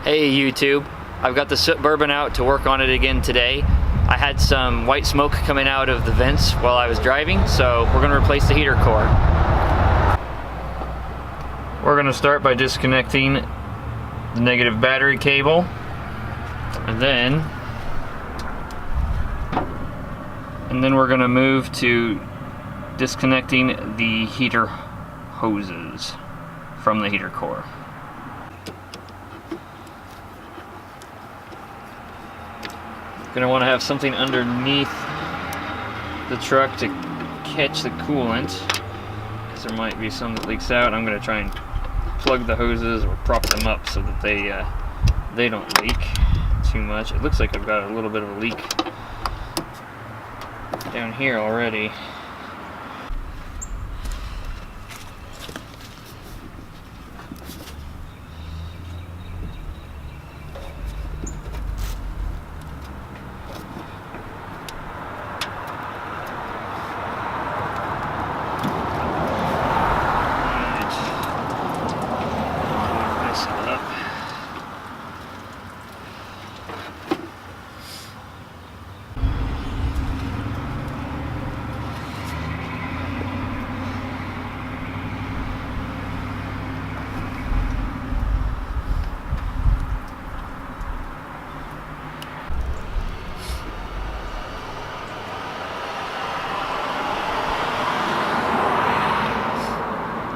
Hey YouTube, I've got the Suburban out to work on it again today. I had some white smoke coming out of the vents while I was driving, so we're going to replace the heater core. We're going to start by disconnecting the negative battery cable, and then we're going to move to disconnecting the heater hoses from the heater core. Gonna want to have something underneath the truck to catch the coolant, because there might be some that leaks out. I'm gonna try and plug the hoses or prop them up so that they don't leak too much. It looks like I've got a little bit of a leak down here already.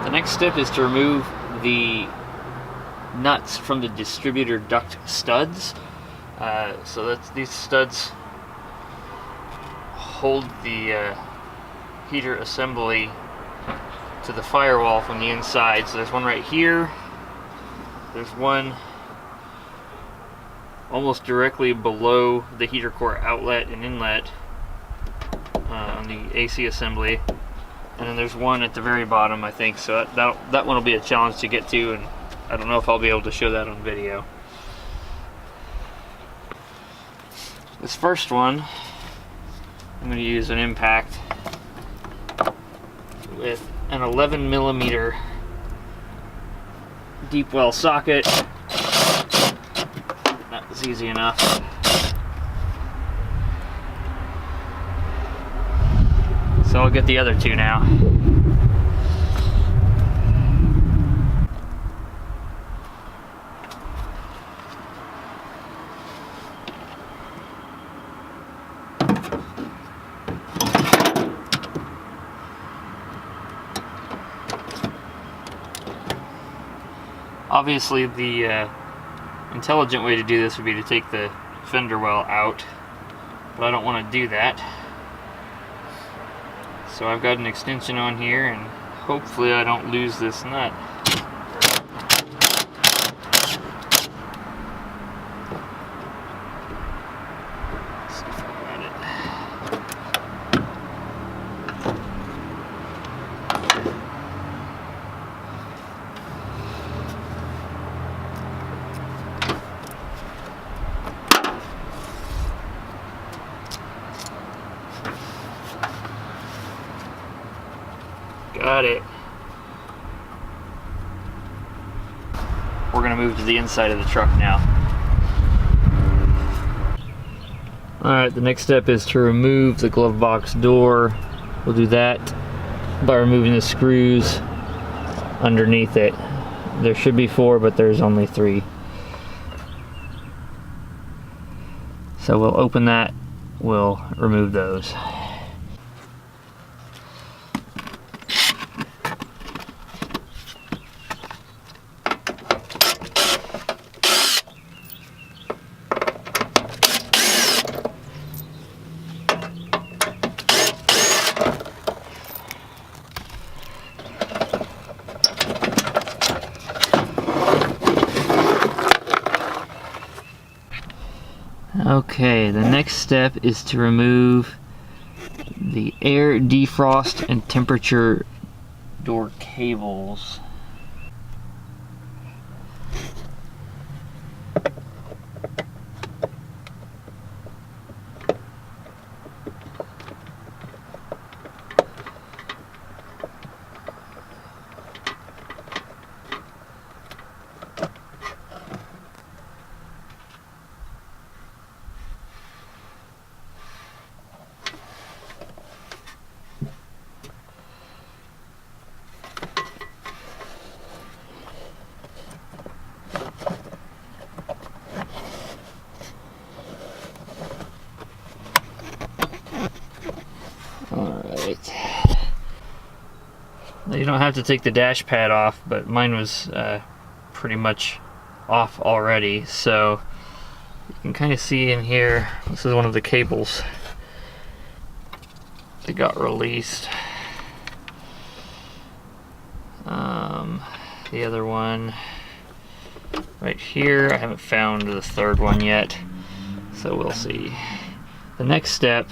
The next step is to remove the nuts from the distributor duct studs. These studs hold the heater assembly to the firewall from the inside. So there's one right here. There's one almost directly below the heater core outlet and inlet on the AC assembly. And then there's one at the very bottom, I think, so that one will be a challenge to get to, and I don't know if I'll be able to show that on video. This first one, I'm going to use an impact with an 11mm deep well socket. That was easy enough. So I'll get the other two now. Obviously the intelligent way to do this would be to take the fender well out, but I don't want to do that. So I've got an extension on here, and hopefully I don't lose this nut. Let's see if I got it. Got it. We're going to move to the inside of the truck now. Alright, the next step is to remove the glove box door. We'll do that by removing the screws underneath it. There should be 4, but there's only 3. So we'll open that, we'll remove those. Okay, the next step is to remove the air defrost and temperature door cables. Alright. You don't have to take the dash pad off, but mine was pretty much off already, so you can kind of see in here, this is one of the cables that got released. The other one right here, I haven't found the third one yet, so we'll see. The next step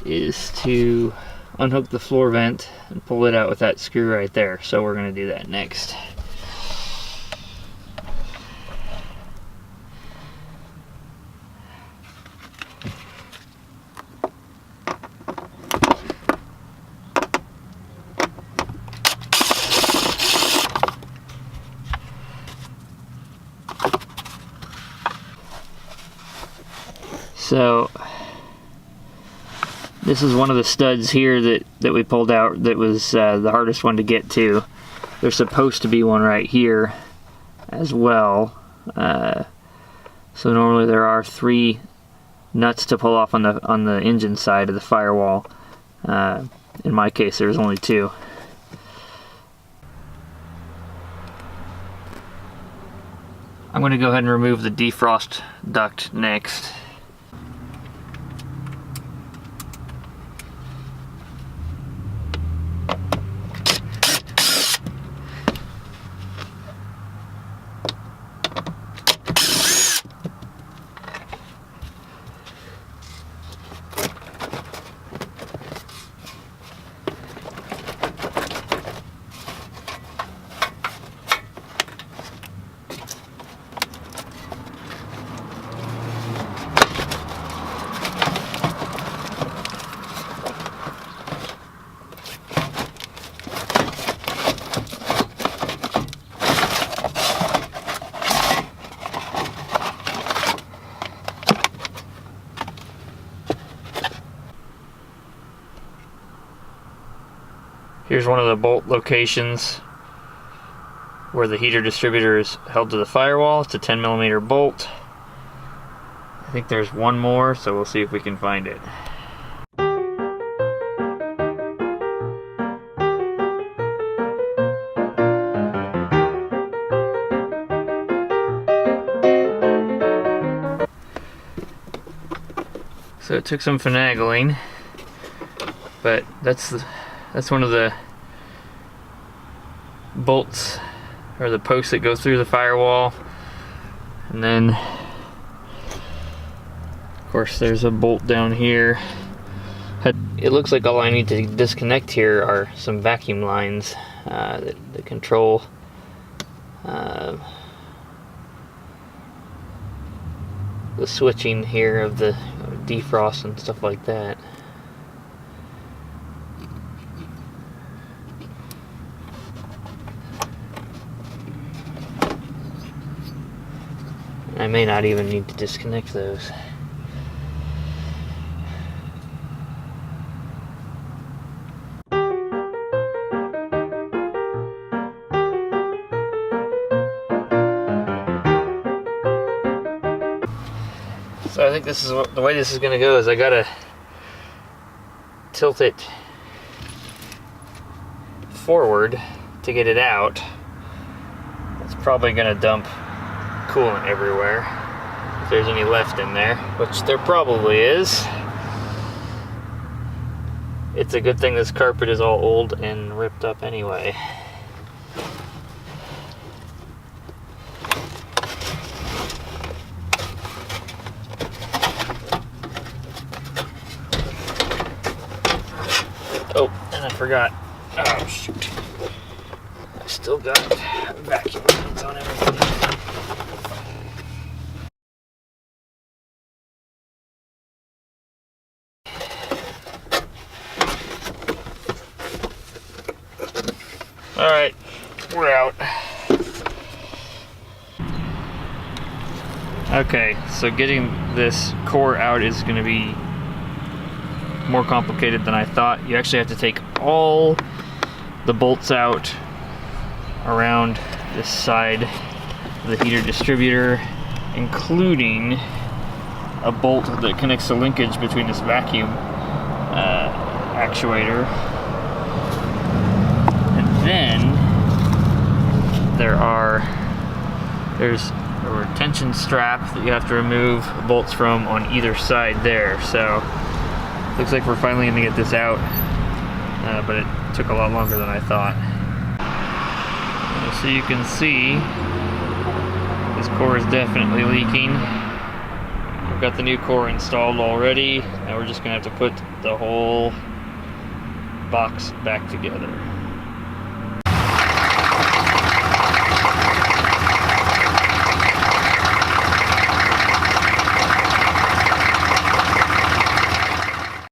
is to unhook the floor vent and pull it out with that screw right there, so we're going to do that next. So this is one of the studs here that we pulled out that was the hardest one to get to. There's supposed to be one right here as well. So normally there are 3 nuts to pull off on the engine side of the Firewall. In my case, there's only 2. I'm going to go ahead and remove the defrost duct next. Here's one of the bolt locations where the heater distributor is held to the firewall. It's a 10mm bolt. I think there's one more, so we'll see if we can find it. So it took some finagling, but that's one of the bolts or the posts that go through the firewall. And then of course there's a bolt down here. It looks like all I need to disconnect here are some vacuum lines that control the switching here of the defrost and stuff like that. I may not even need to disconnect those. So I think this is the way this is going to go. Is I gotta tilt it forward to get it out. It's probably going to dump coolant everywhere if there's any left in there, which there probably is. It's a good thing this carpet is all old and ripped up anyway. Oh, and I forgot. Oh shoot. I still got vacuum lines on everything. Alright, we're out. Okay, so getting this core out is going to be more complicated than I thought. You actually have to take all the bolts out around this side of the heater distributor, including a bolt that connects the linkage between this vacuum actuator. And then there's a retention strap that you have to remove bolts from on either side there. So looks like we're finally gonna get this out, but it took a lot longer than I thought. So you can see this core is definitely leaking. We've got the new core installed already. Now we're just gonna have to put the whole box back together.